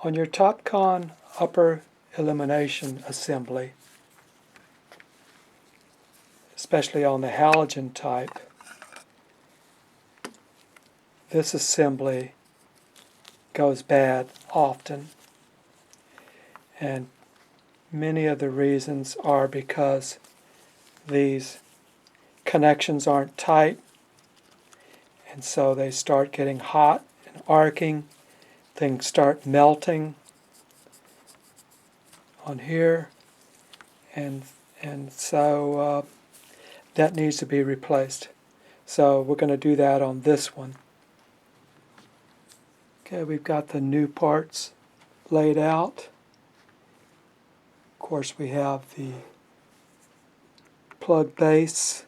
On your Topcon upper illumination assembly, especially on the halogen type, this assembly goes bad often, and many of the reasons are because these connections aren't tight, and so they start getting hot and arcing. Things start melting on here, and so that needs to be replaced. So we're going to do that on this one. Okay, we've got the new parts laid out. Of course, we have the plug base.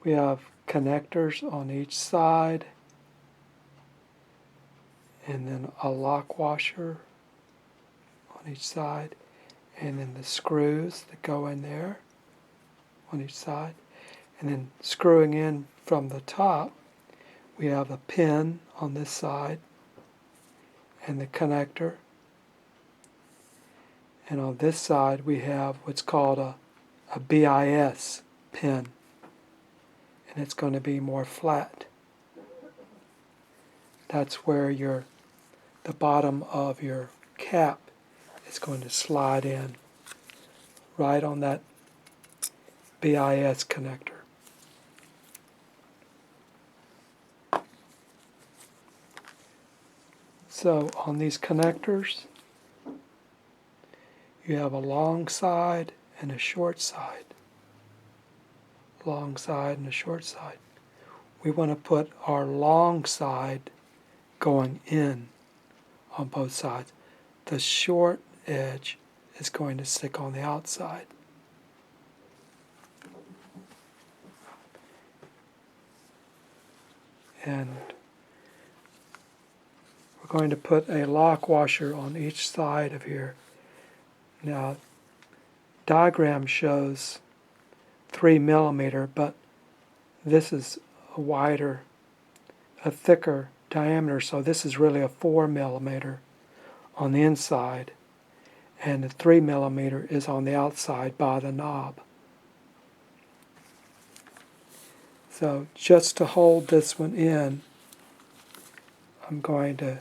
We have connectors on each side, and then a lock washer on each side, and then the screws that go in there on each side. And then screwing in from the top, we have a pin on this side and the connector. And on this side we have what's called a BIS pin, and it's going to be more flat. That's where the bottom of your cap is going to slide in, right on that BIS connector. So on these connectors, you have a long side and a short side. Long side and a short side. We want to put our long side going in on both sides. The short edge is going to stick on the outside. And we're going to put a lock washer on each side of here. Now, diagram shows 3 millimeter, but this is a thicker diameter, so this is really a 4 millimeter on the inside, and the 3 millimeter is on the outside by the knob. So just to hold this one in, I'm going to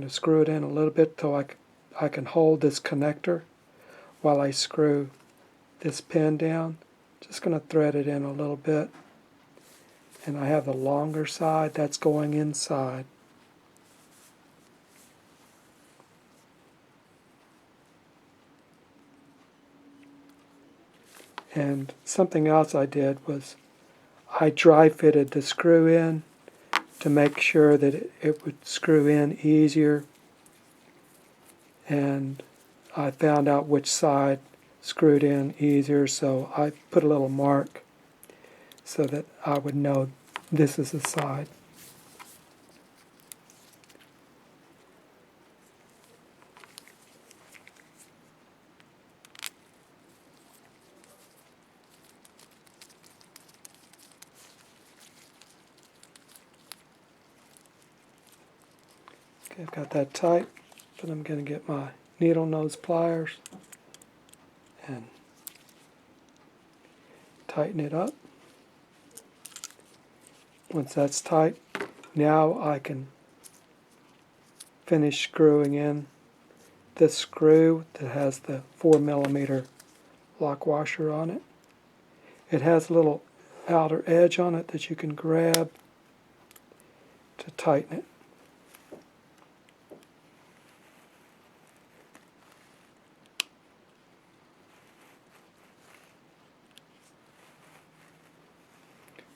screw it in a little bit so I can hold this connector while I screw this pin down. Just going to thread it in a little bit. And I have the longer side that's going inside. And something else I did was I dry fitted the screw in to make sure that it would screw in easier, and I found out which side screwed in easier, so I put a little mark so that I would know this is the side. Okay, I've got that tight, but I'm going to get my needle nose pliers and tighten it up. Once that's tight, now I can finish screwing in this screw that has the 4 millimeter lock washer on it. It has a little outer edge on it that you can grab to tighten it.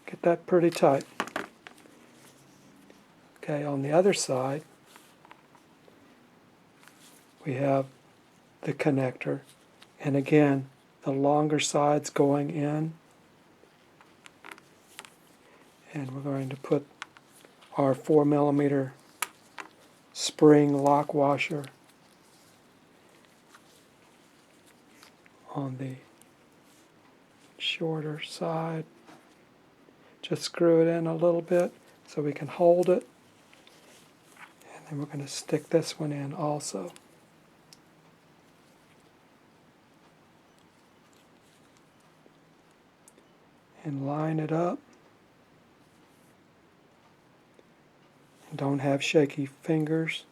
Get that pretty tight. Okay, on the other side, we have the connector, and again, the longer side's going in, and we're going to put our 4 millimeter spring lock washer on the shorter side. just screw it in a little bit so we can hold it. And then we're going to stick this one in also. And line it up. And don't have shaky fingers.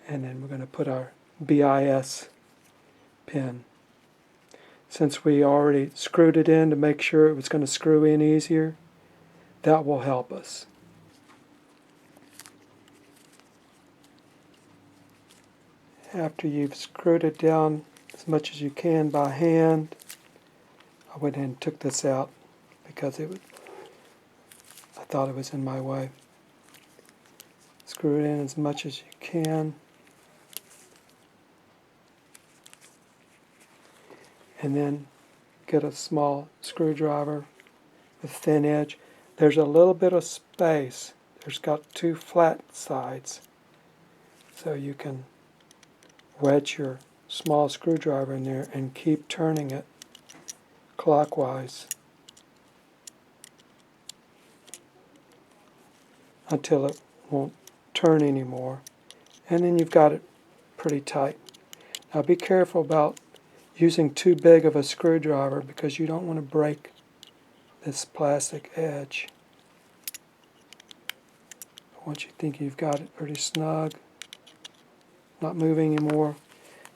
And then we're going to put our BIS pin. Since we already screwed it in to make sure it was going to screw in easier, that will help us. After you've screwed it down as much as you can by hand, I went ahead and took this out because I thought it was in my way. Screw it in as much as you can. And then get a small screwdriver with thin edge. There's a little bit of space. There's got two flat sides. So you can wedge your small screwdriver in there and keep turning it clockwise until it won't turn anymore. And then you've got it pretty tight. Now be careful about using too big of a screwdriver because you don't want to break this plastic edge. Once you think you've got it pretty snug, not moving anymore,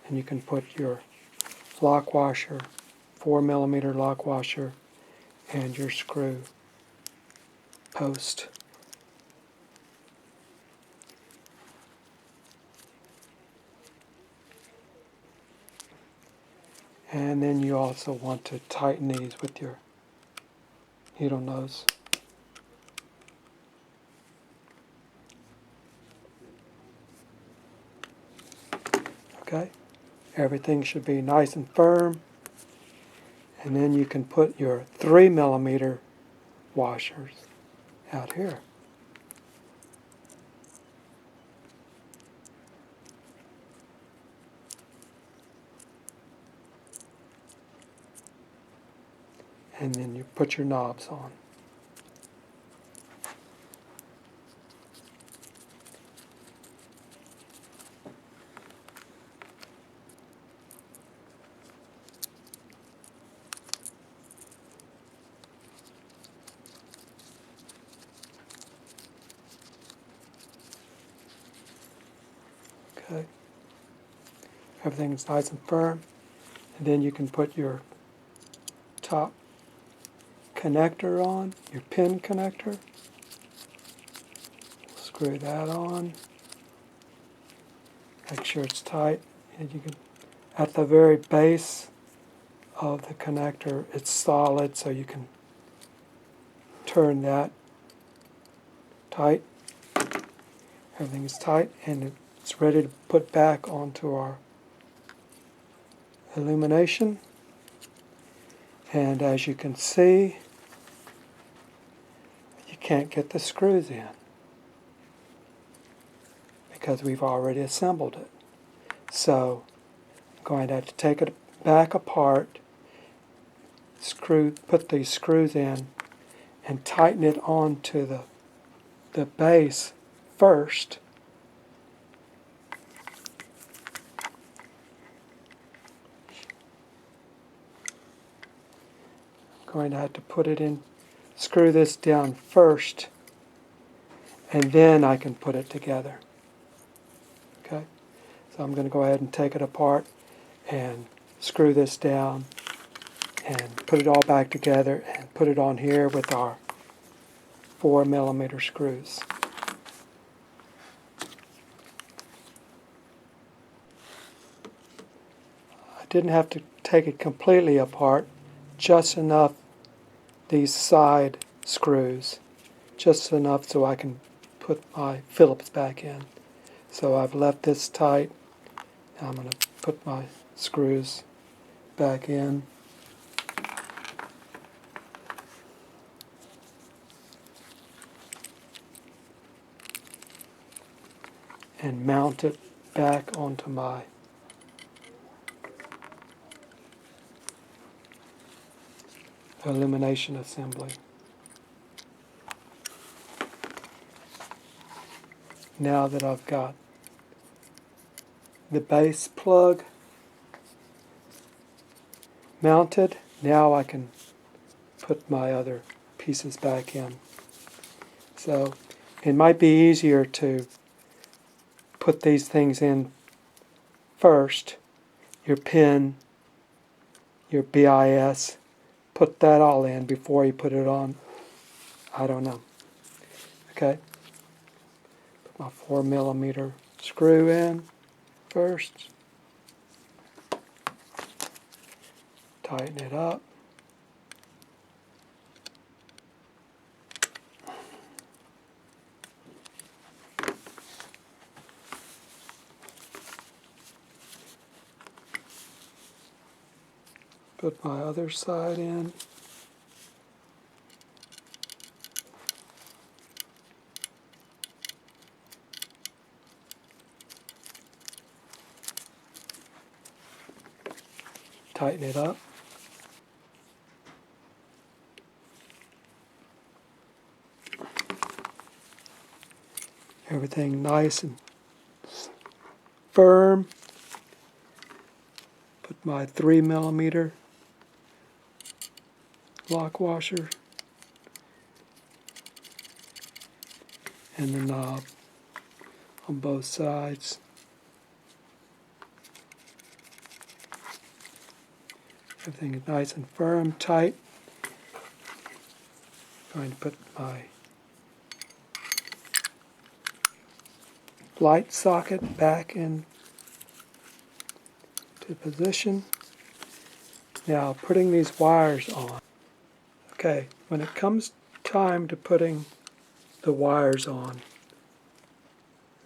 and you can put your lock washer, 4mm lock washer, and your screw post. And then you also want to tighten these with your needle nose. Okay, everything should be nice and firm. And then you can put your 3mm washers out here. And then you put your knobs on. Okay. Everything's nice and firm. And then you can put your top connector on, your pin connector. Screw that on. Make sure it's tight. And you can, at the very base of the connector, it's solid, so you can turn that tight. Everything is tight, and it's ready to put back onto our Illumination. And as you can see, you can't get the screws in because we've already assembled it. So I'm going to have to take it back apart, put these screws in, and tighten it onto the base first. I'm going to have to put it in, screw this down first, and then I can put it together. Okay? So I'm going to go ahead and take it apart and screw this down and put it all back together and put it on here with our 4mm screws. I didn't have to take it completely apart, just enough these side screws, just enough so I can put my Phillips back in. So I've left this tight. I'm going to put my screws back in. And mount it back onto my Illumination assembly. Now that I've got the base plug mounted, now I can put my other pieces back in. So it might be easier to put these things in first, your pin, your BIS, put that all in before you put it on. I don't know. Okay. Put my 4mm screw in first. Tighten it up. Put my other side in. Tighten it up. Everything nice and firm. Put my 3mm lock washer and the knob on both sides. Everything is nice and firm, tight. Going to put my light socket back in to position. Now putting these wires on. Okay, when it comes time to putting the wires on,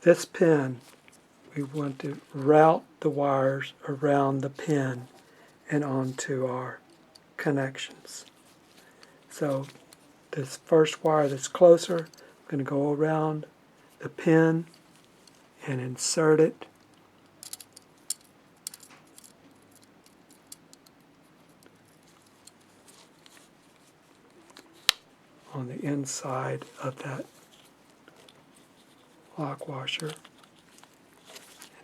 this pin, we want to route the wires around the pin and onto our connections. So this first wire that's closer, I'm going to go around the pin and insert it on the inside of that lock washer. And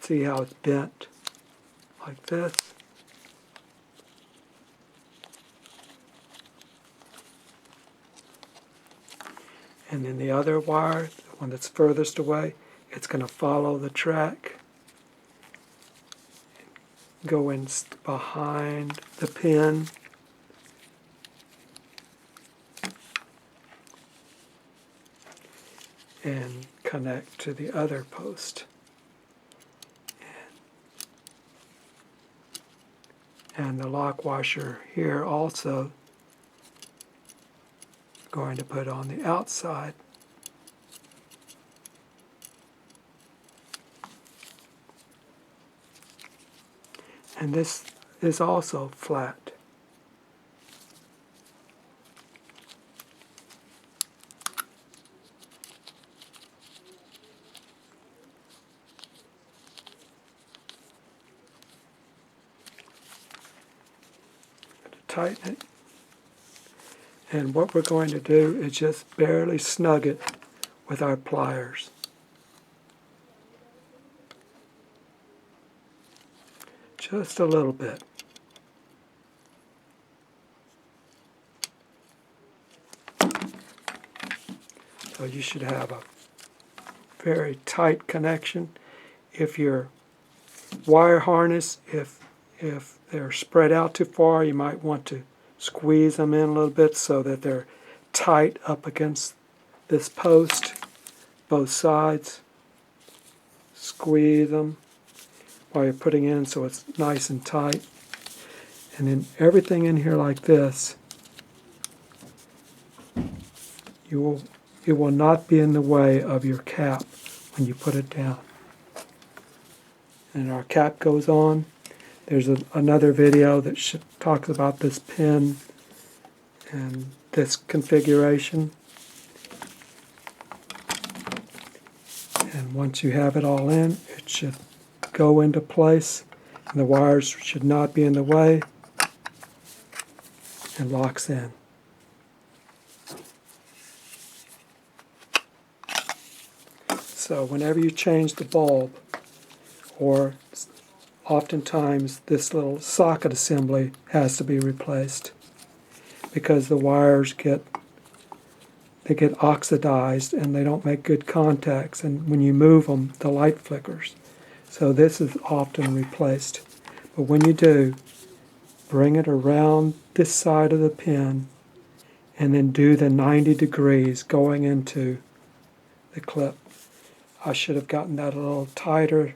see how it's bent like this. And then the other wire, the one that's furthest away, it's going to follow the track, go in behind the pin, and connect to the other post. And the lock washer here also going to put on the outside. And this is also flat. Tighten it. And what we're going to do is just barely snug it with our pliers. Just a little bit. So you should have a very tight connection. If your wire harness, if they're spread out too far, you might want to squeeze them in a little bit so that they're tight up against this post, both sides. Squeeze them while you're putting in so it's nice and tight. And then everything in here like this, it will not be in the way of your cap when you put it down. And our cap goes on. There's another video that talks about this pin and this configuration. And once you have it all in, it should go into place, and the wires should not be in the way. and locks in. So whenever you change the bulb, or oftentimes this little socket assembly has to be replaced because the wires get oxidized and they don't make good contacts, and when you move them the light flickers. So this is often replaced. But when you do, bring it around this side of the pin and then do the 90 degrees going into the clip. I should have gotten that a little tighter.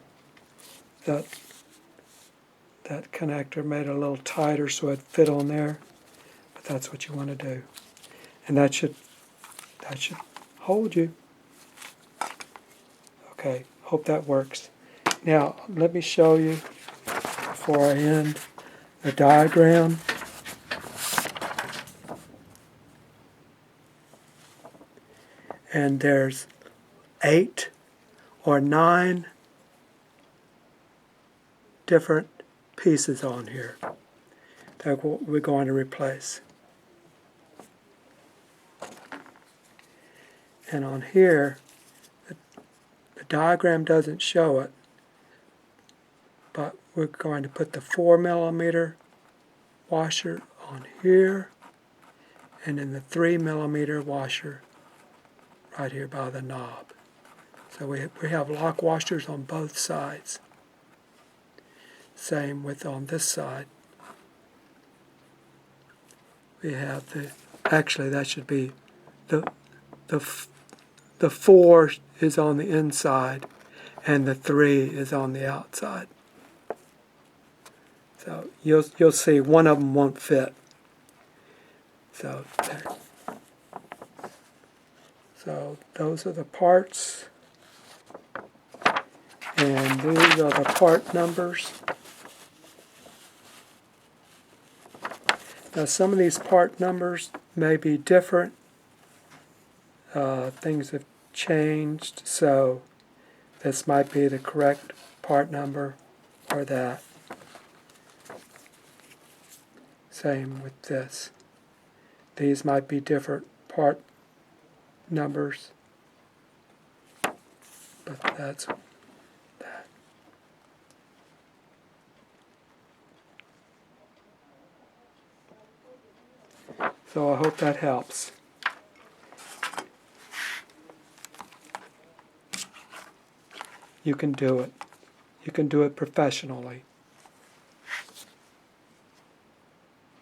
That connector made it a little tighter so it fit on there. But that's what you want to do. And that should hold you. Okay, hope that works. Now, let me show you, before I end, the diagram. And there's 8 or 9 different pieces on here that we're going to replace. And on here, the diagram doesn't show it, but we're going to put the 4mm washer on here, and then the 3mm washer right here by the knob. So we have lock washers on both sides. Same with on this side. We have actually that should be the 4 is on the inside and the 3 is on the outside. So you'll see one of them won't fit. So there. So those are the parts, and these are the part numbers. Now some of these part numbers may be different. Things have changed, so this might be the correct part number or that. Same with this. These might be different part numbers, but that's that. So I hope that helps. You can do it. You can do it professionally.